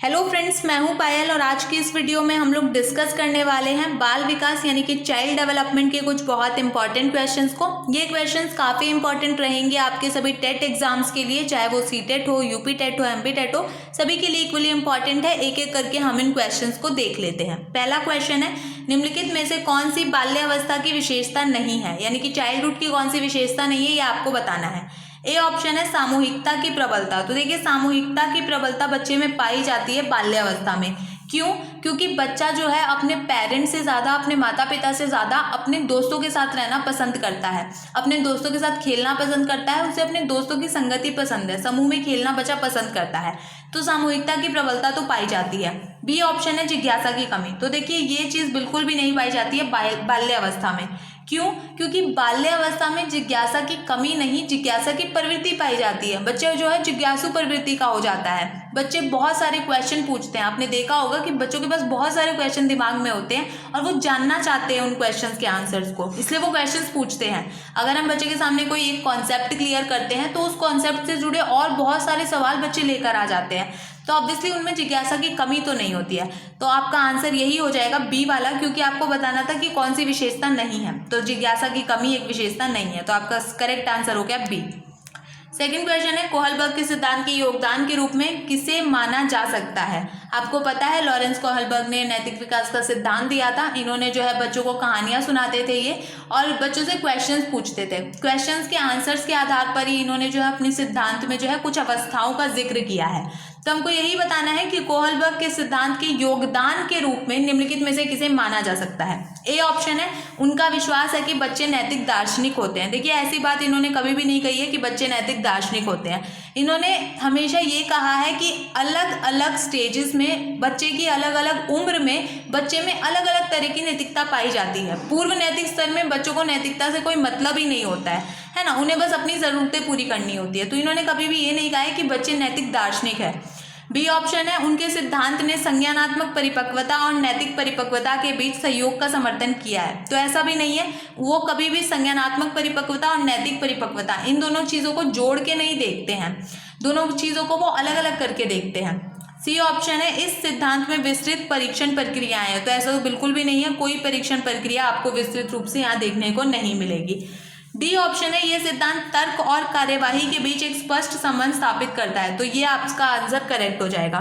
Hello friends, मैं हूं पायल और आज की इस वीडियो में हम लोग डिस्कस करने वाले हैं बाल विकास यानी कि चाइल्ड डेवलपमेंट के कुछ बहुत इंपॉर्टेंट क्वेश्चंस को। ये क्वेश्चंस काफ़ी इंपॉर्टेंट रहेंगे आपके सभी टेट एग्जाम्स के लिए, चाहे वो सीटेट हो, यूपी टेट हो, एमपी टेट हो, सभी के लिए इक्वली इंपॉर्टेंट है। एक एक करके हम इन क्वेश्चंस को देख लेते हैं। पहला क्वेश्चन है, निम्नलिखित में से कौन सी बाल्यावस्था की विशेषता नहीं है, यानी कि चाइल्डहुड की कौन सी विशेषता नहीं है, ये आपको बताना है। ए ऑप्शन है सामूहिकता की प्रबलता। तो देखिए, सामूहिकता की प्रबलता बच्चे में पाई जाती है बाल्यावस्था में। क्यों? क्योंकि बच्चा जो है अपने पेरेंट्स से ज़्यादा, अपने माता पिता से ज़्यादा अपने दोस्तों के साथ रहना पसंद करता है, अपने दोस्तों के साथ खेलना पसंद करता है, उसे अपने दोस्तों की संगति पसंद है, समूह में खेलना बच्चा पसंद करता है। तो सामूहिकता की प्रबलता तो पाई जाती है। बी ऑप्शन है जिज्ञासा की कमी। तो देखिए, ये चीज़ बिल्कुल भी नहीं पाई जाती है बाल्यावस्था में। क्यों? क्योंकि बाल्यावस्था में जिज्ञासा की कमी नहीं, जिज्ञासा की प्रवृत्ति पाई जाती है। बच्चे जो है जिज्ञासु प्रवृत्ति का हो जाता है। बच्चे बहुत सारे क्वेश्चन पूछते हैं। आपने देखा होगा कि बच्चों के पास बहुत सारे क्वेश्चन दिमाग में होते हैं और वो जानना चाहते हैं उन क्वेश्चंस के आंसर्स को, इसलिए वो क्वेश्चंस पूछते हैं। अगर हम बच्चे के सामने कोई एक कॉन्सेप्ट क्लियर करते हैं तो उस कॉन्सेप्ट से जुड़े और बहुत सारे सवाल बच्चे लेकर आ जाते हैं। तो ऑब्वियसली उनमें जिज्ञासा की कमी तो नहीं होती है। तो आपका आंसर यही हो जाएगा बी वाला, क्योंकि आपको बताना था कि कौन सी विशेषता नहीं है। तो जिज्ञासा की कमी एक विशेषता नहीं है, तो आपका करेक्ट आंसर हो गया बी। सेकंड क्वेश्चन है, कोहलबर्ग के सिद्धांत के योगदान के रूप में किसे माना जा सकता है। आपको पता है लॉरेंस कोहलबर्ग ने नैतिक विकास का सिद्धांत दिया था। इन्होंने जो है बच्चों को कहानियां सुनाते थे ये, और बच्चों से क्वेश्चंस पूछते थे। क्वेश्चंस के आंसर्स के आधार पर ही इन्होंने जो है अपने सिद्धांत में जो है कुछ अवस्थाओं का जिक्र किया है। तो हमको यही बताना है कि कोहलबर्ग के सिद्धांत के योगदान के रूप में निम्नलिखित में से किसे माना जा सकता है। ए ऑप्शन है, उनका विश्वास है कि बच्चे नैतिक दार्शनिक होते हैं। देखिए, ऐसी बात इन्होंने कभी भी नहीं कही है कि बच्चे नैतिक दार्शनिक होते हैं। इन्होंने हमेशा ये कहा है कि अलग अलग स्टेजेस में, बच्चे की अलग अलग उम्र में बच्चे में अलग अलग तरह की नैतिकता पाई जाती है। पूर्व नैतिक स्तर में बच्चों को नैतिकता से कोई मतलब ही नहीं होता है ना, उन्हें बस अपनी ज़रूरतें पूरी करनी होती है। तो इन्होंने कभी भी ये नहीं कहा है कि बच्चे नैतिक दार्शनिक है। बी ऑप्शन है, उनके सिद्धांत ने संज्ञानात्मक परिपक्वता और नैतिक परिपक्वता के बीच सहयोग का समर्थन किया है। तो ऐसा भी नहीं है, वो कभी भी संज्ञानात्मक परिपक्वता और नैतिक परिपक्वता इन दोनों चीज़ों को जोड़ के नहीं देखते हैं, दोनों चीज़ों को वो अलग अलग करके देखते हैं। सी ऑप्शन है, इस सिद्धांत में विस्तृत परीक्षण प्रक्रियाएं हैं। तो ऐसा तो बिल्कुल भी नहीं है, कोई परीक्षण प्रक्रिया आपको विस्तृत रूप से यहाँ देखने को नहीं मिलेगी। डी ऑप्शन है, यह सिद्धांत तर्क और कार्यवाही के बीच एक स्पष्ट संबंध स्थापित करता है। तो ये आपका आंसर करेक्ट हो जाएगा।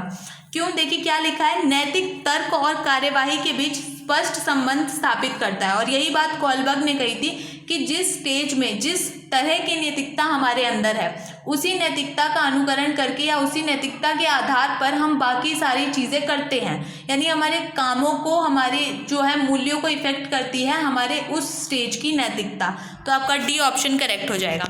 क्यों? देखिए क्या लिखा है, नैतिक तर्क और कार्यवाही के बीच स्पष्ट संबंध स्थापित करता है। और यही बात कोहलबर्ग ने कही थी कि जिस स्टेज में जिस तरह की नैतिकता हमारे अंदर है, उसी नैतिकता का अनुकरण करके या उसी नैतिकता के आधार पर हम बाकी सारी चीज़ें करते हैं। यानी हमारे कामों को, हमारे जो है मूल्यों को इफेक्ट करती है हमारे उस स्टेज की नैतिकता। तो आपका डी ऑप्शन करेक्ट हो जाएगा।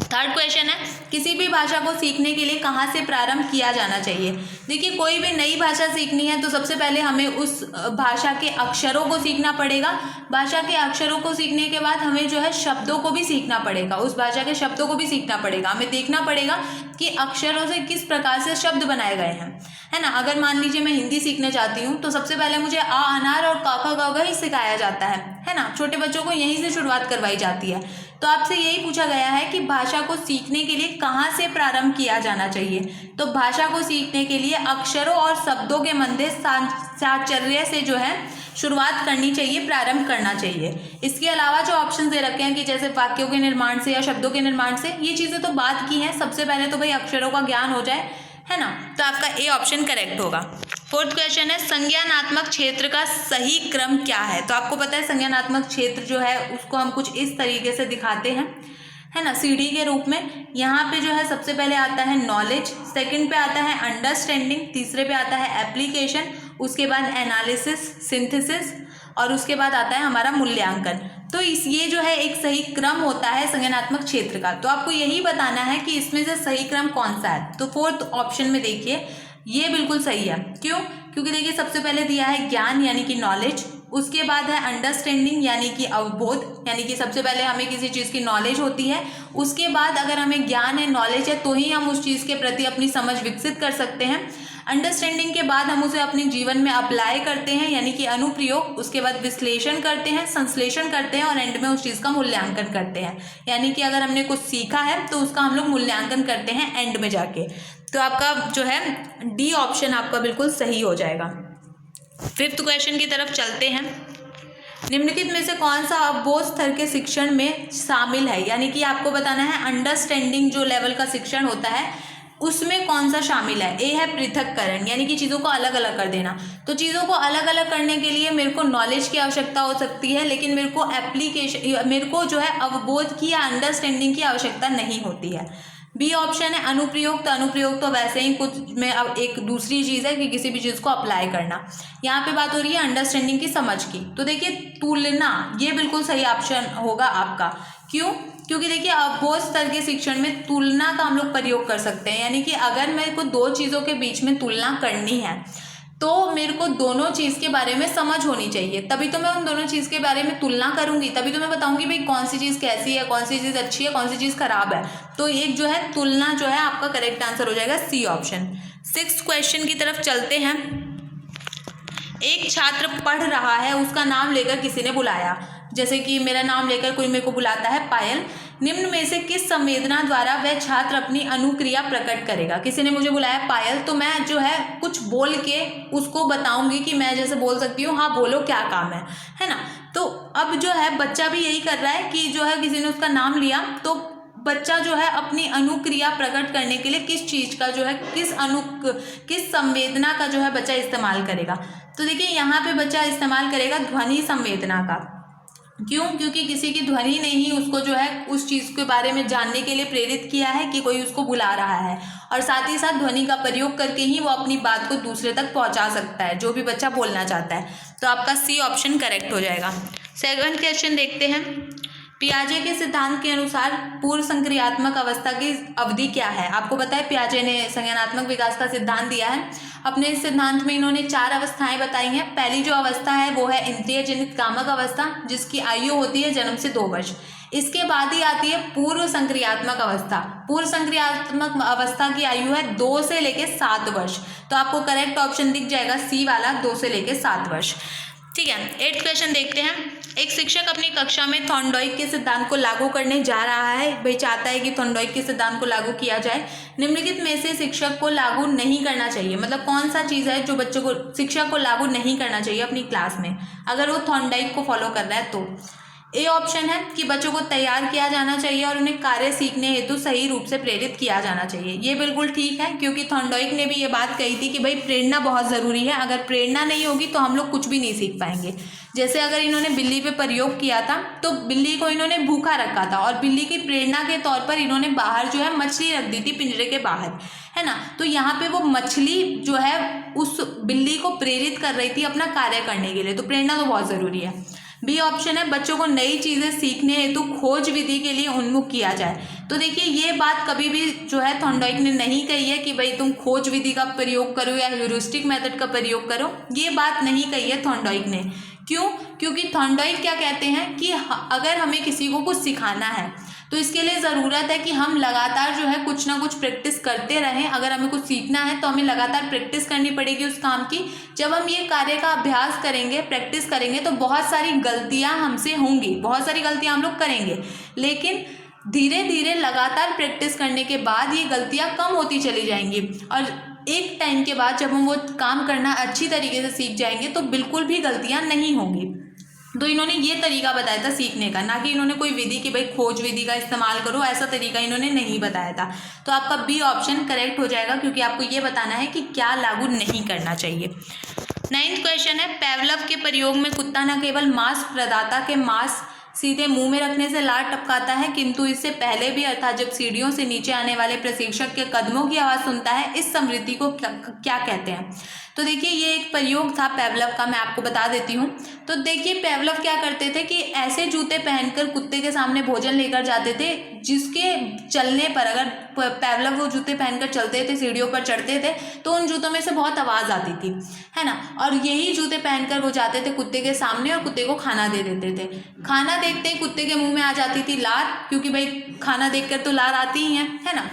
थर्ड क्वेश्चन है, किसी भी भाषा को सीखने के लिए कहाँ से प्रारंभ किया जाना चाहिए। देखिए, कोई भी नई भाषा सीखनी है तो सबसे पहले हमें उस भाषा के अक्षरों को सीखना पड़ेगा। भाषा के अक्षरों को सीखने के बाद हमें जो है शब्दों को भी सीखना पड़ेगा, उस भाषा के शब्दों को भी सीखना पड़ेगा। हमें देखना पड़ेगा कि अक्षरों से किस प्रकार से शब्द बनाए गए हैं, है ना। अगर मान लीजिए मैं हिंदी सीखना चाहती हूँ तो सबसे पहले मुझे आ अनार और काका गौगा ही सिखाया जाता है ना। छोटे बच्चों को यहीं से शुरुआत करवाई जाती है। तो आपसे यही पूछा गया है कि भाषा को सीखने के लिए कहाँ से प्रारंभ किया जाना चाहिए। तो भाषा को सीखने के लिए अक्षरों और शब्दों के मध्य साहचर्य से जो है शुरुआत करनी चाहिए, प्रारंभ करना चाहिए। इसके अलावा जो ऑप्शन दे रखे हैं कि जैसे वाक्यों के निर्माण से या शब्दों के निर्माण से, ये चीज़ें तो बात की हैं। सबसे पहले तो भाई अक्षरों का ज्ञान हो जाए, है ना। तो आपका ए ऑप्शन करेक्ट होगा। फोर्थ क्वेश्चन है, संज्ञानात्मक क्षेत्र का सही क्रम क्या है। तो आपको पता है संज्ञानात्मक क्षेत्र जो है उसको हम कुछ इस तरीके से दिखाते हैं, है ना, सीढ़ी के रूप में। यहाँ पे जो है सबसे पहले आता है नॉलेज, सेकंड पे आता है अंडरस्टैंडिंग, तीसरे पे आता है एप्लीकेशन, उसके बाद एनालिसिस, सिंथेसिस, और उसके बाद आता है हमारा मूल्यांकन। तो ये जो है एक सही क्रम होता है संज्ञानात्मक क्षेत्र का। तो आपको यही बताना है कि इसमें से सही क्रम कौन सा है। तो फोर्थ ऑप्शन में देखिए, ये बिल्कुल सही है। क्यों? क्योंकि देखिए सबसे पहले दिया है ज्ञान यानी कि नॉलेज, उसके बाद है अंडरस्टैंडिंग यानी कि अवबोध, यानी कि सबसे पहले हमें किसी चीज़ की नॉलेज होती है, उसके बाद अगर हमें ज्ञान है, नॉलेज है, तो ही हम उस चीज़ के प्रति अपनी समझ विकसित कर सकते हैं। अंडरस्टैंडिंग के बाद हम उसे अपने जीवन में अप्लाई करते हैं यानी कि अनुप्रयोग, उसके बाद विश्लेषण करते हैं, संश्लेषण करते हैं और एंड में उस चीज़ का मूल्यांकन करते हैं। यानी कि अगर हमने कुछ सीखा है तो उसका हम लोग मूल्यांकन करते हैं एंड में जाके। तो आपका जो है डी ऑप्शन आपका बिल्कुल सही हो जाएगा। 5th क्वेश्चन की तरफ चलते हैं। निम्नलिखित में से कौन सा अवबोध स्तर के शिक्षण में शामिल है, यानी कि आपको बताना है अंडरस्टैंडिंग जो लेवल का शिक्षण होता है उसमें कौन सा शामिल है। ए है पृथक्करण, यानी कि चीज़ों को अलग अलग कर देना। तो चीज़ों को अलग अलग करने के लिए मेरे को नॉलेज की आवश्यकता हो सकती है, लेकिन मेरे को जो है अवबोध की या अंडरस्टैंडिंग की आवश्यकता नहीं होती है। बी ऑप्शन है अनुप्रयोग। तो अनुप्रयोग तो वैसे ही कुछ में अब एक दूसरी चीज़ है कि किसी भी चीज़ को अप्लाई करना। यहाँ पे बात हो रही है अंडरस्टैंडिंग की, समझ की। तो देखिए तुलना, ये बिल्कुल सही ऑप्शन होगा आपका। क्यों? क्योंकि देखिए अवबोध स्तर के शिक्षण में तुलना का हम लोग प्रयोग कर सकते हैं, यानी कि अगर मेरे को दो चीज़ों के बीच में तुलना करनी है तो मेरे को दोनों चीज़ के बारे में समझ होनी चाहिए, तभी तो मैं उन दोनों चीज़ के बारे में तुलना करूंगी, तभी तो मैं बताऊंगी भाई कौन सी चीज़ कैसी है, कौन सी चीज़ अच्छी है, कौन सी चीज़ खराब है। तो एक जो है तुलना जो है आपका करेक्ट आंसर हो जाएगा सी ऑप्शन। 6th क्वेश्चन की तरफ चलते हैं। एक छात्र पढ़ रहा है, उसका नाम लेकर किसी ने बुलाया, जैसे कि मेरा नाम लेकर कोई मेरे को बुलाता है पायल। निम्न में से किस संवेदना द्वारा वह छात्र अपनी अनुक्रिया प्रकट करेगा। किसी ने मुझे बुलाया पायल, तो मैं जो है कुछ बोल के उसको बताऊंगी कि मैं जैसे बोल सकती हूँ हाँ बोलो क्या काम है ना। तो अब जो है बच्चा भी यही कर रहा है कि जो है किसी ने उसका नाम लिया, तो बच्चा जो है अपनी अनुक्रिया प्रकट करने के लिए किस चीज़ का जो है किस संवेदना का जो है बच्चा इस्तेमाल करेगा। तो देखिए यहाँ पे बच्चा इस्तेमाल करेगा ध्वनि संवेदना का। क्यों? क्योंकि किसी की ध्वनि ने ही उसको जो है उस चीज़ के बारे में जानने के लिए प्रेरित किया है कि कोई उसको बुला रहा है, और साथ ही साथ ध्वनि का प्रयोग करके ही वो अपनी बात को दूसरे तक पहुंचा सकता है जो भी बच्चा बोलना चाहता है। तो आपका सी ऑप्शन करेक्ट हो जाएगा। 7th क्वेश्चन देखते हैं। पियाजे के सिद्धांत के अनुसार पूर्व संक्रियात्मक अवस्था की अवधि क्या है। आपको पता है पियाजे ने संज्ञानात्मक विकास का सिद्धांत दिया है। अपने इस सिद्धांत में इन्होंने 4 अवस्थाएं बताई हैं। पहली जो अवस्था है वो है इंद्रिय जनित कामक अवस्था, जिसकी आयु होती है जन्म से 2 वर्ष। इसके बाद ही आती है पूर्व संक्रियात्मक अवस्था। पूर्व संक्रियात्मक अवस्था की आयु है 2 से लेके 7 वर्ष। तो आपको करेक्ट ऑप्शन दिख जाएगा सी वाला, 2 से लेके 7 वर्ष। ठीक है, 8th क्वेश्चन देखते हैं। एक शिक्षक अपनी कक्षा में थॉर्नडाइक के सिद्धांत को लागू करने जा रहा है, भाई चाहता है कि थॉर्नडाइक के सिद्धांत को लागू किया जाए। निम्नलिखित में से शिक्षक को लागू नहीं करना चाहिए, मतलब कौन सा चीज़ है जो बच्चों को शिक्षक को लागू नहीं करना चाहिए अपनी क्लास में अगर वो थॉर्नडाइक को फॉलो कर रहा है। तो ए ऑप्शन है कि बच्चों को तैयार किया जाना चाहिए और उन्हें कार्य सीखने हेतु सही रूप से प्रेरित किया जाना चाहिए। ये बिल्कुल ठीक है, क्योंकि थॉर्नडाइक ने भी ये बात कही थी कि भाई प्रेरणा बहुत ज़रूरी है, अगर प्रेरणा नहीं होगी तो हम लोग कुछ भी नहीं सीख पाएंगे। जैसे अगर इन्होंने बिल्ली पे प्रयोग किया था तो बिल्ली को इन्होंने भूखा रखा था और बिल्ली की प्रेरणा के तौर पर इन्होंने बाहर जो है मछली रख दी थी पिंजरे के बाहर, है ना। तो यहाँ पे वो मछली जो है उस बिल्ली को प्रेरित कर रही थी अपना कार्य करने के लिए, तो प्रेरणा तो बहुत ज़रूरी है। बी ऑप्शन है बच्चों को नई चीज़ें सीखने हेतु खोज विधि के लिए उन्मुख किया जाए। तो देखिए ये बात कभी भी जो है थॉर्नडाइक ने नहीं कही है कि भाई तुम खोज विधि का प्रयोग करो या ह्यूरिस्टिक मेथड का प्रयोग करो, ये बात नहीं कही है थॉर्नडाइक ने। क्यों? क्योंकि थॉर्नडाइक क्या कहते हैं कि अगर हमें किसी को कुछ सिखाना है तो इसके लिए ज़रूरत है कि हम लगातार जो है कुछ ना कुछ प्रैक्टिस करते रहें। अगर हमें कुछ सीखना है तो हमें लगातार प्रैक्टिस करनी पड़ेगी उस काम की। जब हम ये कार्य का अभ्यास करेंगे, प्रैक्टिस करेंगे, तो बहुत सारी गलतियां हमसे होंगी, बहुत सारी गलतियां हम लोग करेंगे, लेकिन धीरे धीरे लगातार प्रैक्टिस करने के बाद ये गलतियां कम होती चली जाएंगी और एक टाइम के बाद जब हम वो काम करना अच्छी तरीके से सीख जाएंगे तो बिल्कुल भी गलतियां नहीं होंगी। तो इन्होंने ये तरीका बताया था सीखने का, ना कि इन्होंने कोई विधि कि भाई खोज विधि का इस्तेमाल करो, ऐसा तरीका इन्होंने नहीं बताया था। तो आपका बी ऑप्शन करेक्ट हो जाएगा, क्योंकि आपको ये बताना है कि क्या लागू नहीं करना चाहिए। 9th क्वेश्चन है पेवलव के प्रयोग में कुत्ता न केवल मांस प्रदाता के मांस सीधे मुंह में रखने से लार टपकाता है, किंतु इससे पहले भी, अर्थात जब सीढ़ियों से नीचे आने वाले प्रशिक्षक के कदमों की आवाज़ सुनता है, इस समृद्धि को क्या कहते हैं। तो देखिए ये एक प्रयोग था पेवलव का, मैं आपको बता देती हूँ। तो देखिए पेवलव क्या करते थे कि ऐसे जूते पहनकर कुत्ते के सामने भोजन लेकर जाते थे जिसके चलने पर, अगर पेवलव वो जूते पहनकर चलते थे, सीढ़ियों पर चढ़ते थे, तो उन जूतों में से बहुत आवाज़ आती थी, है ना। और यही जूते पहनकर वो जाते थे कुत्ते के सामने और कुत्ते को खाना दे देते थे। खाना देखते ही कुत्ते के मुंह में आ जाती थी लार, क्योंकि भाई खाना देखकर तो लार आती ही है ना।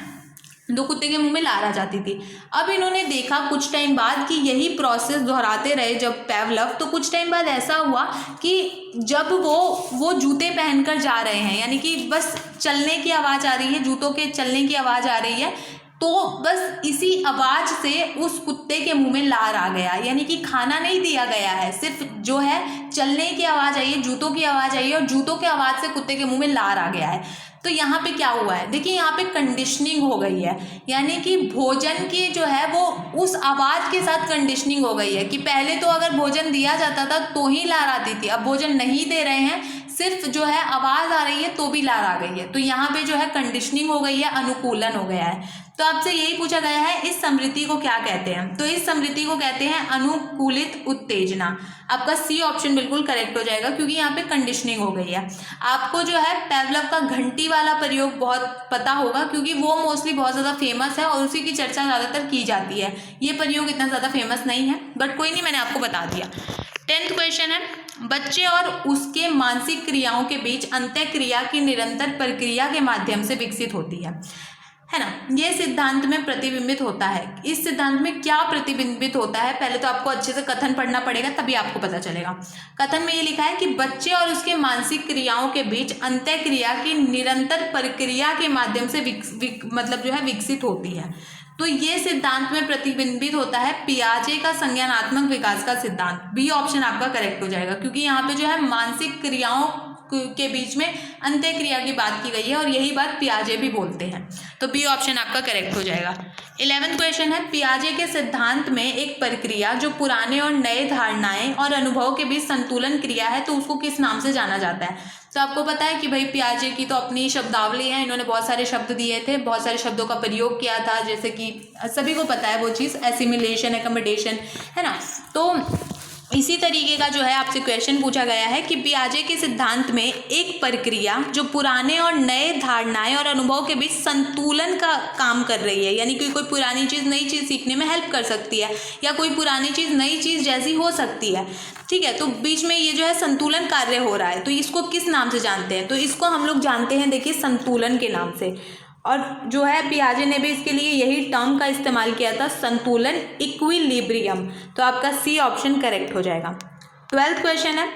दो कुत्ते के मुंह में लार आ जाती थी। अब इन्होंने देखा कुछ टाइम बाद कि यही प्रोसेस दोहराते रहे जब पेवलव, तो कुछ टाइम बाद ऐसा हुआ कि जब वो जूते पहनकर जा रहे हैं, यानी कि बस चलने की आवाज़ आ रही है, जूतों के चलने की आवाज़ आ रही है, तो बस इसी आवाज़ से उस कुत्ते के मुंह में लार आ गया, यानी कि खाना नहीं दिया गया है, सिर्फ जो है चलने की आवाज़ आई है, जूतों की आवाज़ आई है और जूतों की आवाज़ से कुत्ते के मुंह में लार आ गया है। तो यहाँ पे क्या हुआ है, देखिए यहाँ पे कंडीशनिंग हो गई है, यानी कि भोजन की जो है वो उस आवाज़ के साथ कंडीशनिंग हो गई है कि पहले तो अगर भोजन दिया जाता था तो ही लार आती थी, अब भोजन नहीं दे रहे हैं, सिर्फ जो है आवाज़ आ रही है तो भी लार आ गई है। तो यहाँ पे जो है कंडीशनिंग हो गई है, अनुकूलन हो गया है। तो आपसे यही पूछा गया है इस समृद्धि को क्या कहते हैं, तो इस समृद्धि को कहते हैं अनुकूलित उत्तेजना। आपका सी ऑप्शन बिल्कुल करेक्ट हो जाएगा, क्योंकि यहाँ पे कंडीशनिंग हो गई है। आपको जो है पेवलव का घंटी वाला प्रयोग बहुत पता होगा, क्योंकि वो मोस्टली बहुत ज़्यादा फेमस है और उसी की चर्चा ज़्यादातर की जाती है। ये प्रयोग इतना ज़्यादा फेमस नहीं है, बट कोई नहीं, मैंने आपको बता दिया। 10th क्वेश्चन है, बच्चे और उसके मानसिक क्रियाओं के बीच अंतःक्रिया की निरंतर प्रक्रिया के माध्यम से विकसित होती है ना। ये सिद्धांत में प्रतिबिंबित होता है। इस सिद्धांत में क्या प्रतिबिंबित होता है, पहले तो आपको अच्छे से कथन पढ़ना पड़ेगा, तभी आपको पता चलेगा। कथन में ये लिखा है कि बच्चे और उसके मानसिक क्रियाओं के बीच अंतःक्रिया की निरंतर प्रक्रिया के माध्यम से मतलब जो है विकसित होती है। तो ये सिद्धांत में प्रतिबिंबित होता है पियाजे का संज्ञानात्मक विकास का सिद्धांत। बी ऑप्शन आपका करेक्ट हो जाएगा, क्योंकि यहाँ पे जो है मानसिक क्रियाओं के बीच में अंतःक्रिया की बात की गई है और यही बात पियाजे भी बोलते हैं। तो बी ऑप्शन आपका करेक्ट हो जाएगा। 11th क्वेश्चन है, पियाजे के सिद्धांत में एक प्रक्रिया जो पुराने और नए धारणाएं और अनुभव के बीच संतुलन क्रिया है, तो उसको किस नाम से जाना जाता है। तो आपको पता है कि भाई पियाजे की तो अपनी शब्दावली है, इन्होंने बहुत सारे शब्द दिए थे, बहुत सारे शब्दों का प्रयोग किया था, जैसे कि सभी को पता है वो चीज़ एसिमिलेशन, एकमोडेशन, है ना। तो इसी तरीके का जो है आपसे क्वेश्चन पूछा गया है कि पियाजे के सिद्धांत में एक प्रक्रिया जो पुराने और नए धारणाएं और अनुभव के बीच संतुलन का काम कर रही है, यानी कि कोई पुरानी चीज़ नई चीज़ सीखने में हेल्प कर सकती है, या कोई पुरानी चीज़ नई चीज़ जैसी हो सकती है, ठीक है। तो बीच में ये जो है संतुलन कार्य हो रहा है, तो इसको किस नाम से जानते हैं, तो इसको हम लोग जानते हैं, देखिए, संतुलन के नाम से। और जो है पियाजे ने भी इसके लिए यही टर्म का इस्तेमाल किया था, संतुलन, इक्विलिब्रियम। तो आपका सी ऑप्शन करेक्ट हो जाएगा। 12th क्वेश्चन है,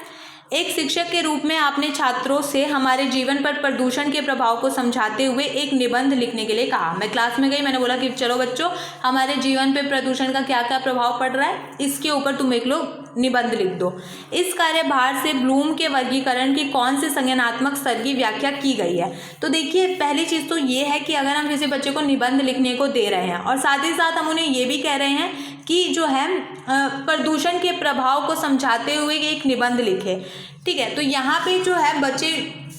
एक शिक्षक के रूप में आपने छात्रों से हमारे जीवन पर प्रदूषण के प्रभाव को समझाते हुए एक निबंध लिखने के लिए कहा। मैं क्लास में गई, मैंने बोला कि चलो बच्चों, हमारे जीवन पे प्रदूषण का क्या क्या प्रभाव पड़ रहा है, इसके ऊपर तुम एक लोग निबंध लिख दो। इस कार्यभार से ब्लूम के वर्गीकरण की कौन से संज्ञानात्मक स्तर की व्याख्या की गई है। तो देखिए, पहली चीज़ तो ये है कि अगर हम किसी बच्चे को निबंध लिखने को दे रहे हैं और साथ ही साथ हम उन्हें ये भी कह रहे हैं कि जो है प्रदूषण के प्रभाव को समझाते हुए एक निबंध लिखे, ठीक है। तो यहाँ पे जो है बच्चे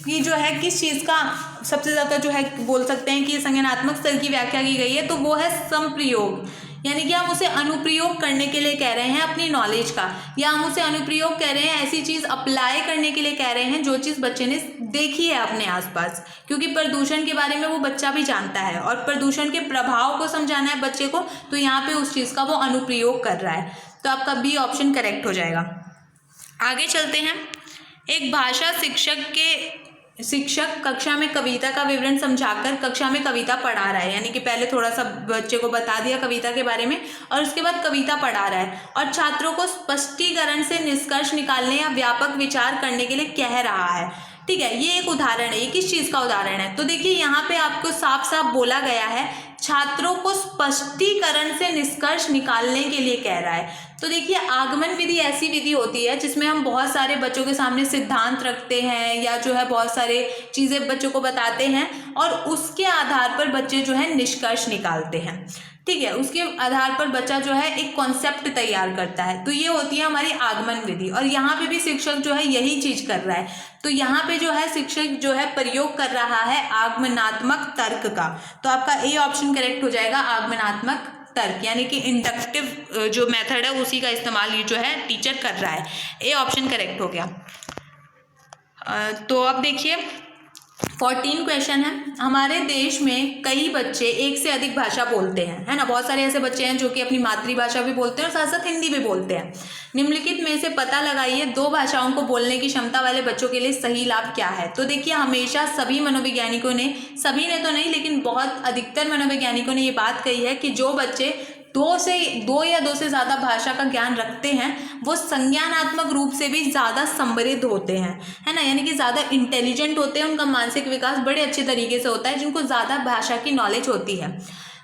की जो है किस चीज़ का सबसे ज़्यादा जो है बोल सकते हैं कि संज्ञानात्मक स्तर की व्याख्या की गई है, तो वो है संप्रयोग, यानी कि हम उसे अनुप्रयोग करने के लिए कह रहे हैं अपनी नॉलेज का, या हम उसे अनुप्रयोग कह रहे हैं ऐसी चीज़ अप्लाई करने के लिए कह रहे हैं जो चीज़ बच्चे ने देखी है अपने आसपास, क्योंकि प्रदूषण के बारे में वो बच्चा भी जानता है और प्रदूषण के प्रभाव को समझाना है बच्चे को, तो यहाँ पे उस चीज़ का वो अनुप्रयोग कर रहा है। तो आपका बी ऑप्शन करेक्ट हो जाएगा। आगे चलते हैं। एक भाषा शिक्षक कक्षा में कविता का विवरण समझाकर कक्षा में कविता पढ़ा रहा है, यानी कि पहले थोड़ा सा बच्चे को बता दिया कविता के बारे में और उसके बाद कविता पढ़ा रहा है और छात्रों को स्पष्टीकरण से निष्कर्ष निकालने या व्यापक विचार करने के लिए कह रहा है, ठीक है। ये एक उदाहरण है, ये किस चीज़ का उदाहरण है, तो देखिए यहाँ पे आपको साफ साफ बोला गया है छात्रों को स्पष्टीकरण से निष्कर्ष निकालने के लिए कह रहा है। तो देखिए, आगमन विधि ऐसी विधि होती है जिसमें हम बहुत सारे बच्चों के सामने सिद्धांत रखते हैं या जो है बहुत सारे चीज़ें बच्चों को बताते हैं और उसके आधार पर बच्चे जो है निष्कर्ष निकालते हैं, ठीक है। उसके आधार पर बच्चा जो है एक कॉन्सेप्ट तैयार करता है, तो ये होती है हमारी आगमन विधि। और यहाँ पे भी शिक्षक जो है यही चीज़ कर रहा है, तो यहाँ पे जो है शिक्षक जो है प्रयोग कर रहा है आगमनात्मक तर्क का। तो आपका ए ऑप्शन करेक्ट हो जाएगा, आगमनात्मक तर्क, यानी कि इंडक्टिव जो मेथड है उसी का इस्तेमाल ये जो है टीचर कर रहा है। ए ऑप्शन करेक्ट हो गया। तो अब देखिए 14 क्वेश्चन है, हमारे देश में कई बच्चे एक से अधिक भाषा बोलते हैं, है ना। बहुत सारे ऐसे बच्चे हैं जो कि अपनी मातृभाषा भी बोलते हैं और साथ साथ हिंदी भी बोलते हैं। निम्नलिखित में से पता लगाइए 2 भाषाओं को बोलने की क्षमता वाले बच्चों के लिए सही लाभ क्या है। तो देखिए, हमेशा सभी मनोवैज्ञानिकों ने, सभी ने तो नहीं लेकिन बहुत अधिकतर मनोवैज्ञानिकों ने ये बात कही है कि जो बच्चे 2 या 2 से ज़्यादा भाषा का ज्ञान रखते हैं वो संज्ञानात्मक रूप से भी ज़्यादा समृद्ध होते हैं, है ना, यानी कि ज़्यादा इंटेलिजेंट होते हैं, उनका मानसिक विकास बड़े अच्छे तरीके से होता है जिनको ज़्यादा भाषा की नॉलेज होती है।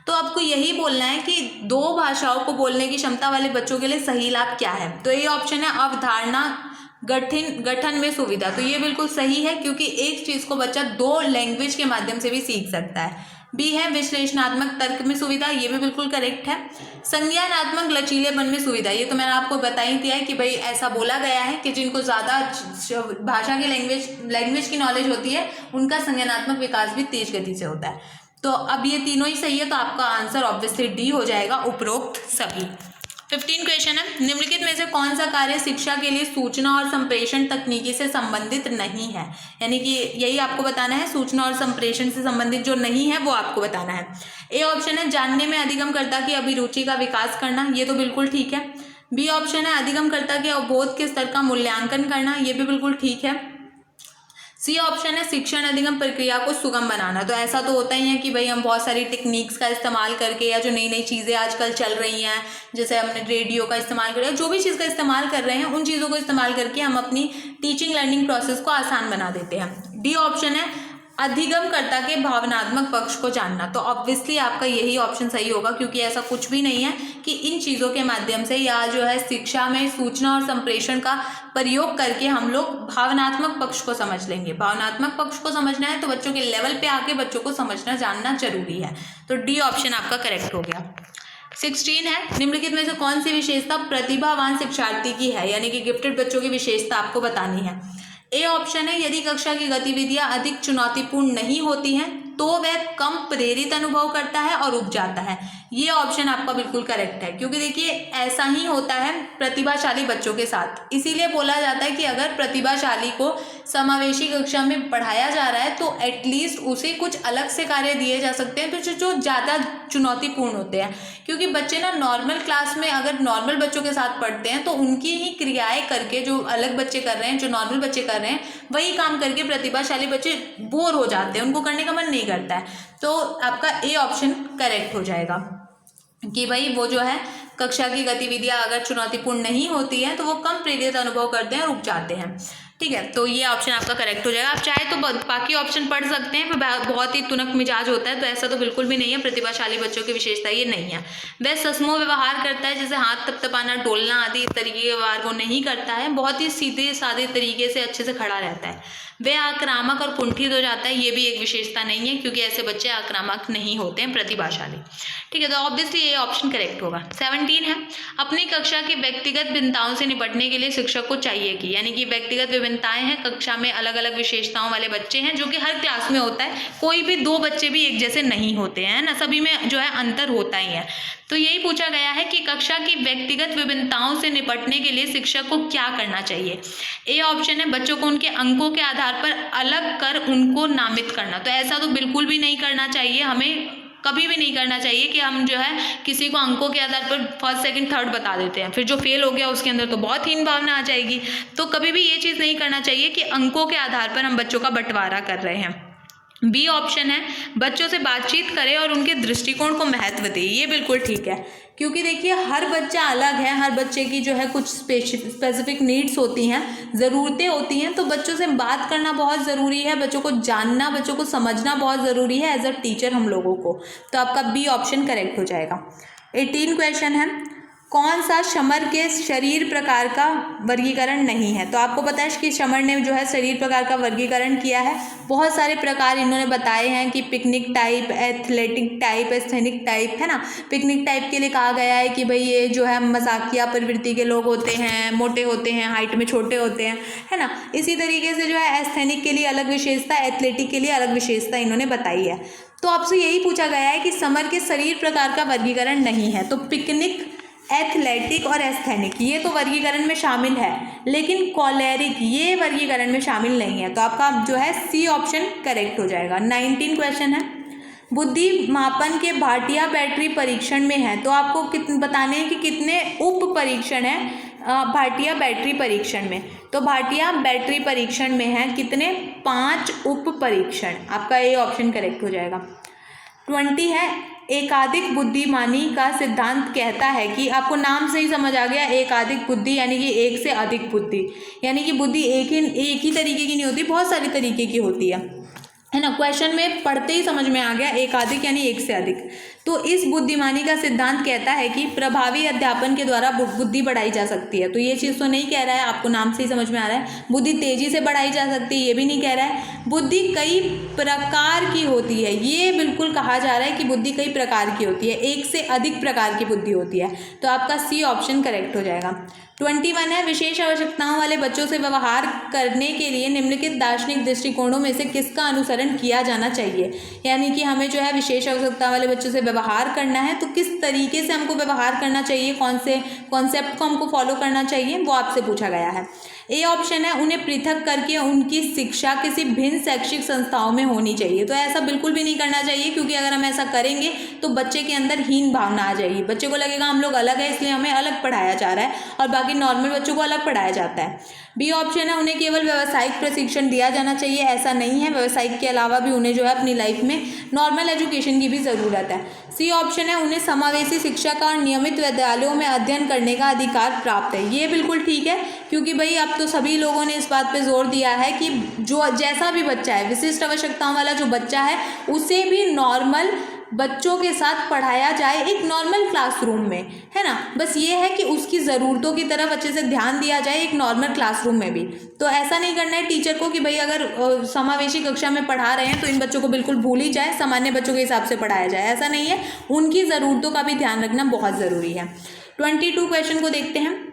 तो आपको यही बोलना है कि 2 भाषाओं को बोलने की क्षमता वाले बच्चों के लिए सही लाभ क्या है। तो ये ऑप्शन है अवधारणा गठन में सुविधा। तो ये बिल्कुल सही है क्योंकि एक चीज़ को बच्चा 2 लैंग्वेज के माध्यम से भी सीख सकता है। बी है विश्लेषणात्मक तर्क में सुविधा, ये भी बिल्कुल करेक्ट है। संज्ञानात्मक लचीलेपन में सुविधा, ये तो मैंने आपको बता ही दिया है कि भाई ऐसा बोला गया है कि जिनको ज़्यादा भाषा की लैंग्वेज की नॉलेज होती है उनका संज्ञानात्मक विकास भी तेज गति से होता है। तो अब ये तीनों ही सही है, तो आपका आंसर ऑब्वियसली डी हो जाएगा, उपरोक्त सभी। 15 क्वेश्चन है, निम्नलिखित में से कौन सा कार्य शिक्षा के लिए सूचना और संप्रेषण तकनीकी से संबंधित नहीं है। यानी कि यही आपको बताना है, सूचना और संप्रेषण से संबंधित जो नहीं है वो आपको बताना है। ए ऑप्शन है जानने में अधिगमकर्ता की अभिरुचि का विकास करना, ये तो बिल्कुल ठीक है। बी ऑप्शन है अधिगमकर्ता के अवबोध के स्तर का मूल्यांकन करना, ये भी बिल्कुल ठीक है। सी ऑप्शन है शिक्षण अधिगम प्रक्रिया को सुगम बनाना। तो ऐसा तो होता ही है कि भाई हम बहुत सारी टेक्निक्स का इस्तेमाल करके या जो नई नई चीज़ें आजकल चल रही हैं, जैसे हमने रेडियो का इस्तेमाल कर, जो भी चीज़ का इस्तेमाल कर रहे हैं उन चीज़ों को इस्तेमाल करके हम अपनी टीचिंग लर्निंग प्रोसेस को आसान बना देते हैं। डी ऑप्शन है अधिगमकर्ता के भावनात्मक पक्ष को जानना। तो ऑब्वियसली आपका यही ऑप्शन सही होगा क्योंकि ऐसा कुछ भी नहीं है कि इन चीज़ों के माध्यम से या जो है शिक्षा में सूचना और संप्रेषण का प्रयोग करके हम लोग भावनात्मक पक्ष को समझ लेंगे। भावनात्मक पक्ष को समझना है तो बच्चों के लेवल पे आके बच्चों को समझना जानना जरूरी है। तो डी ऑप्शन आपका करेक्ट हो गया। 16 है, निम्नलिखित में से कौन सी विशेषता प्रतिभावान शिक्षार्थी की है, यानी कि गिफ्टेड बच्चों की विशेषता आपको बतानी है। ए ऑप्शन है यदि कक्षा की गतिविधियां अधिक चुनौतीपूर्ण नहीं होती हैं तो वह कम प्रेरित अनुभव करता है और ऊब जाता है। ये ऑप्शन आपका बिल्कुल करेक्ट है क्योंकि देखिए ऐसा ही होता है प्रतिभाशाली बच्चों के साथ। इसीलिए बोला जाता है कि अगर प्रतिभाशाली को समावेशी कक्षा में पढ़ाया जा रहा है तो एटलीस्ट उसे कुछ अलग से कार्य दिए जा सकते हैं तो जो ज़्यादा चुनौतीपूर्ण होते हैं, क्योंकि बच्चे ना नॉर्मल क्लास में अगर नॉर्मल बच्चों के साथ पढ़ते हैं तो उनकी ही क्रियाएं करके जो अलग बच्चे कर रहे हैं, जो नॉर्मल बच्चे कर रहे हैं, वही काम करके प्रतिभाशाली बच्चे बोर हो जाते हैं, उनको करने का मन नहीं करता है। तो आपका ए ऑप्शन करेक्ट हो जाएगा कि भाई वो जो है कक्षा की गतिविधियां अगर चुनौतीपूर्ण नहीं होती है तो वो कम प्रेरित अनुभव करते हैं और ऊब जाते हैं। ठीक है, तो ये ऑप्शन आपका करेक्ट हो जाएगा। आप चाहे तो बाकी ऑप्शन पढ़ सकते हैं, पर बहुत ही तुनक मिजाज होता है, तो ऐसा तो बिल्कुल भी नहीं है। प्रतिभाशाली बच्चों की विशेषता ये नहीं है। वह ससमो व्यवहार करता है, जैसे हाथ तपतपाना, डोलना आदि इस तरीके के व्यवहार वो नहीं करता है। बहुत ही सीधे सादे तरीके से अच्छे से खड़ा रहता है। वह आक्रामक और कुंठित हो जाता है, ये भी एक विशेषता नहीं है क्योंकि ऐसे बच्चे आक्रामक नहीं होते हैं, प्रतिभाशाली। ठीक है, तो ऑब्वियसली ये ऑप्शन करेक्ट होगा। 17 है, अपनी कक्षा की व्यक्तिगत भिन्नताओं से निपटने के लिए शिक्षक को चाहिए कि, यानी कि व्यक्तिगत विभिन्नताएं हैं, कक्षा में अलग अलग विशेषताओं वाले बच्चे हैं जो कि हर क्लास में होता है। कोई भी 2 बच्चे भी एक जैसे नहीं होते हैं ना, सभी में जो है अंतर होता ही है। तो यही पूछा गया है कि कक्षा की व्यक्तिगत विभिन्नताओं से निपटने के लिए शिक्षक को क्या करना चाहिए। ए ऑप्शन है बच्चों को उनके अंकों के आधार पर अलग कर उनको नामित करना। तो ऐसा तो बिल्कुल भी नहीं करना चाहिए, हमें कभी भी नहीं करना चाहिए कि हम जो है किसी को अंकों के आधार पर फर्स्ट सेकंड थर्ड बता देते हैं, फिर जो फेल हो गया उसके अंदर तो बहुत हीन भावना आ जाएगी। तो कभी भी ये चीज़ नहीं करना चाहिए कि अंकों के आधार पर हम बच्चों का बंटवारा कर रहे हैं। बी ऑप्शन है बच्चों से बातचीत करें और उनके दृष्टिकोण को महत्व दें। ये बिल्कुल ठीक है क्योंकि देखिए हर बच्चा अलग है, हर बच्चे की जो है कुछ स्पेसिफिक नीड्स होती हैं, ज़रूरतें होती हैं। तो बच्चों से बात करना बहुत ज़रूरी है, बच्चों को जानना, बच्चों को समझना बहुत ज़रूरी है एज अ टीचर हम लोगों को। तो आपका बी ऑप्शन करेक्ट हो जाएगा। 18 क्वेश्चन है, कौन सा शमर के शरीर प्रकार का वर्गीकरण नहीं है। तो आपको पता है कि शमर ने जो है शरीर प्रकार का वर्गीकरण किया है। बहुत सारे प्रकार इन्होंने बताए हैं कि picnic type, athletic type, asthenic type, है ना। पिकनिक टाइप के लिए कहा गया है कि भाई ये जो है मजाकिया प्रवृत्ति के लोग होते हैं, मोटे होते हैं, हाइट में छोटे होते हैं, है ना। इसी तरीके से जो है एस्थेनिक के लिए अलग विशेषता, एथलेटिक के लिए अलग विशेषता इन्होंने बताई है। तो आपसे यही पूछा गया है कि समर के शरीर प्रकार का वर्गीकरण नहीं है। तो पिकनिक, एथलेटिक और एस्थेनिक ये तो वर्गीकरण में शामिल है, लेकिन कॉलेरिक ये वर्गीकरण में शामिल नहीं है। तो आपका जो है सी ऑप्शन करेक्ट हो जाएगा। 19 क्वेश्चन है, बुद्धि मापन के भाटिया बैटरी परीक्षण में है। तो आपको बताने हैं कि कितने उप परीक्षण है भाटिया बैटरी परीक्षण में। तो भाटिया बैटरी परीक्षण में है कितने, 5 उप परीक्षण। आपका ये ऑप्शन करेक्ट हो जाएगा। 20 है, एकाधिक बुद्धिमानी का सिद्धांत कहता है कि, आपको नाम से ही समझ आ गया, एकाधिक बुद्धि यानी कि एक से अधिक बुद्धि, यानी कि बुद्धि एक ही तरीके की नहीं होती, बहुत सारी तरीके की होती है ना। क्वेश्चन में पढ़ते ही समझ में आ गया, एकाधिक यानी एक से अधिक। तो इस बुद्धिमानी का सिद्धांत कहता है कि प्रभावी अध्यापन के द्वारा बुद्धि बढ़ाई जा सकती है। तो ये चीज़ तो नहीं कह रहा है, आपको नाम से ही समझ में आ रहा है। बुद्धि तेजी से बढ़ाई जा सकती है, ये भी नहीं कह रहा है। बुद्धि कई प्रकार की होती है, ये बिल्कुल कहा जा रहा है कि बुद्धि कई प्रकार की होती है, एक से अधिक प्रकार की बुद्धि होती है। तो आपका सी ऑप्शन करेक्ट हो जाएगा। 21 है, विशेष आवश्यकताओं वाले बच्चों से व्यवहार करने के लिए निम्नलिखित दार्शनिक दृष्टिकोणों में से किसका अनुसरण किया जाना चाहिए। यानी कि हमें जो है विशेष आवश्यकता वाले बच्चों से व्यवहार करना है, तो किस तरीके से हमको व्यवहार करना चाहिए, कौन से कॉन्सेप्ट को हमको फॉलो करना चाहिए, वो आपसे पूछा गया है। ए ऑप्शन है, उन्हें पृथक करके उनकी शिक्षा किसी भिन्न शैक्षिक संस्थाओं में होनी चाहिए। तो ऐसा बिल्कुल भी नहीं करना चाहिए, क्योंकि अगर हम ऐसा करेंगे तो बच्चे के अंदर हीन भावना आ जाएगी। बच्चे को लगेगा हम लोग अलग है, इसलिए हमें अलग पढ़ाया जा रहा है और बाकी नॉर्मल बच्चों को अलग पढ़ाया जाता है। बी ऑप्शन है, उन्हें केवल व्यावसायिक प्रशिक्षण दिया जाना चाहिए। ऐसा नहीं है, व्यावसायिक के अलावा भी उन्हें जो है अपनी लाइफ में नॉर्मल एजुकेशन की भी ज़रूरत है। सी ऑप्शन है, उन्हें समावेशी शिक्षा का और नियमित विद्यालयों में अध्ययन करने का अधिकार प्राप्त है। ये बिल्कुल ठीक है, क्योंकि भाई अब तो सभी लोगों ने इस बात पे जोर दिया है कि जो जैसा भी बच्चा है, विशिष्ट आवश्यकताओं वाला जो बच्चा है, उसे भी नॉर्मल बच्चों के साथ पढ़ाया जाए, एक नॉर्मल क्लासरूम में, है ना। बस ये है कि उसकी ज़रूरतों की तरफ अच्छे से ध्यान दिया जाए एक नॉर्मल क्लासरूम में भी। तो ऐसा नहीं करना है टीचर को कि भाई अगर समावेशी कक्षा में पढ़ा रहे हैं तो इन बच्चों को बिल्कुल भूल ही जाए, सामान्य बच्चों के हिसाब से पढ़ाया जाए, ऐसा नहीं है। उनकी ज़रूरतों का भी ध्यान रखना बहुत ज़रूरी है। 22 क्वेश्चन को देखते हैं।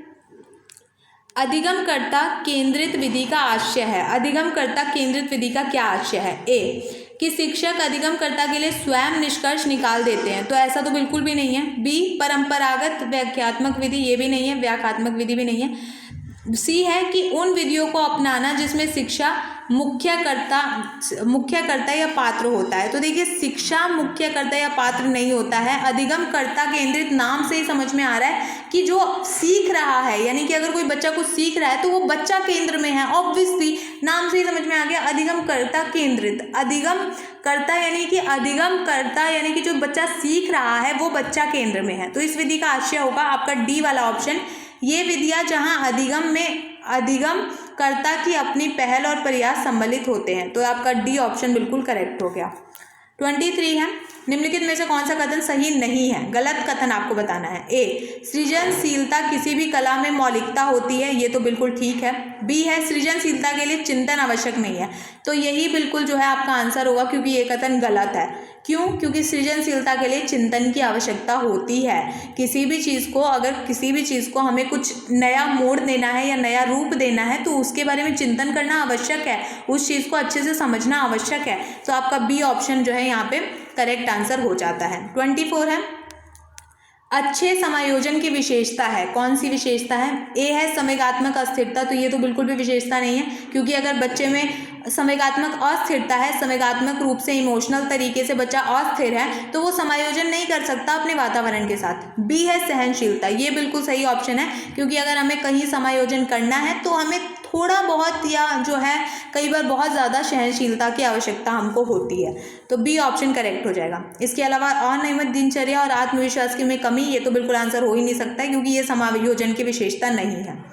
अधिगमकर्ता केंद्रित विधि का आशय है। अधिगमकर्ता केंद्रित विधि का क्या आशय है। ए, कि शिक्षक अधिगमकर्ता के लिए स्वयं निष्कर्ष निकाल देते हैं। तो ऐसा तो बिल्कुल भी नहीं है। बी, परंपरागत व्याख्यात्मक विधि, ये भी नहीं है, व्याख्यात्मक विधि भी नहीं है। सी है कि उन विधियों को अपनाना जिसमें शिक्षा मुख्यकर्ता या पात्र होता है। तो देखिए, शिक्षा मुख्यकर्ता या पात्र नहीं होता है। अधिगमकर्ता केंद्रित नाम से ही समझ में आ रहा है कि जो सीख रहा है, यानी कि अगर कोई बच्चा कुछ सीख रहा है तो वो बच्चा केंद्र में है। ऑब्वियसली नाम से ही समझ में आ गया, अधिगमकर्ता केंद्रित। अधिगमकर्ता यानी कि जो बच्चा सीख रहा है वो बच्चा केंद्र में है। तो इस विधि का आशय होगा आपका डी वाला ऑप्शन। ये विधियाँ जहाँ अधिगमकर्ता की अपनी पहल और प्रयास सम्मिलित होते हैं। तो आपका डी ऑप्शन बिल्कुल करेक्ट हो गया। 23 है, निम्नलिखित में से कौन सा कथन सही नहीं है। गलत कथन आपको बताना है। ए, सृजनशीलता किसी भी कला में मौलिकता होती है। ये तो बिल्कुल ठीक है। बी है, सृजनशीलता के लिए चिंतन आवश्यक नहीं है। तो यही बिल्कुल जो है आपका आंसर होगा, क्योंकि ये कथन गलत है। क्यों? क्योंकि सृजनशीलता के लिए चिंतन की आवश्यकता होती है। किसी भी चीज़ को हमें कुछ नया मोड़ देना है या नया रूप देना है तो उसके बारे में चिंतन करना आवश्यक है, उस चीज़ को अच्छे से समझना आवश्यक है। तो आपका बी ऑप्शन जो है यहाँ पे करेक्ट आंसर हो जाता है। 24 है, अच्छे समायोजन की विशेषता है। कौन सी विशेषता है। ए है, संवेगात्मक अस्थिरता। तो ये तो बिल्कुल भी विशेषता नहीं है, क्योंकि अगर बच्चे में संवेगात्मक अस्थिरता है, संवेगात्मक रूप से इमोशनल तरीके से बच्चा अस्थिर है, तो वो समायोजन नहीं कर सकता अपने वातावरण के साथ। बी है, सहनशीलता। ये बिल्कुल सही ऑप्शन है, क्योंकि अगर हमें कहीं समायोजन करना है तो हमें थोड़ा बहुत या जो है कई बार बहुत ज़्यादा सहनशीलता की आवश्यकता हमको होती है। तो बी ऑप्शन करेक्ट हो जाएगा। इसके अलावा अनियमित दिनचर्या और आत्मविश्वास की में कमी, ये तो बिल्कुल आंसर हो ही नहीं सकता है, क्योंकि ये समायोजन की विशेषता नहीं है।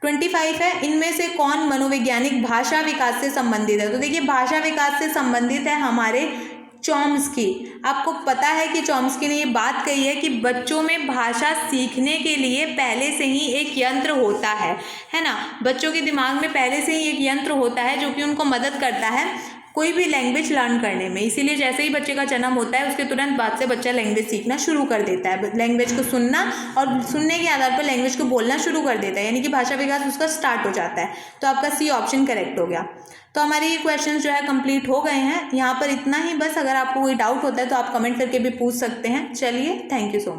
25 है, इनमें से कौन मनोवैज्ञानिक भाषा विकास से संबंधित है। तो देखिए, भाषा विकास से संबंधित है हमारे चॉम्स्की। आपको पता है कि चॉम्स्की ने ये बात कही है कि बच्चों में भाषा सीखने के लिए पहले से ही एक यंत्र होता है ना। बच्चों के दिमाग में पहले से ही एक यंत्र होता है जो कि उनको मदद करता है कोई भी लैंग्वेज लर्न करने में। इसीलिए जैसे ही बच्चे का जन्म होता है उसके तुरंत बाद से बच्चा लैंग्वेज सीखना शुरू कर देता है, लैंग्वेज को सुनना और सुनने के आधार पर लैंग्वेज को बोलना शुरू कर देता है, यानी कि भाषा विकास उसका स्टार्ट हो जाता है। तो आपका सी ऑप्शन करेक्ट हो गया। तो हमारे ये क्वेश्चन जो है कंप्लीट हो गए हैं। यहाँ पर इतना ही बस। अगर आपको कोई डाउट होता है तो आप कमेंट करके भी पूछ सकते हैं। चलिए, थैंक यू सो मच।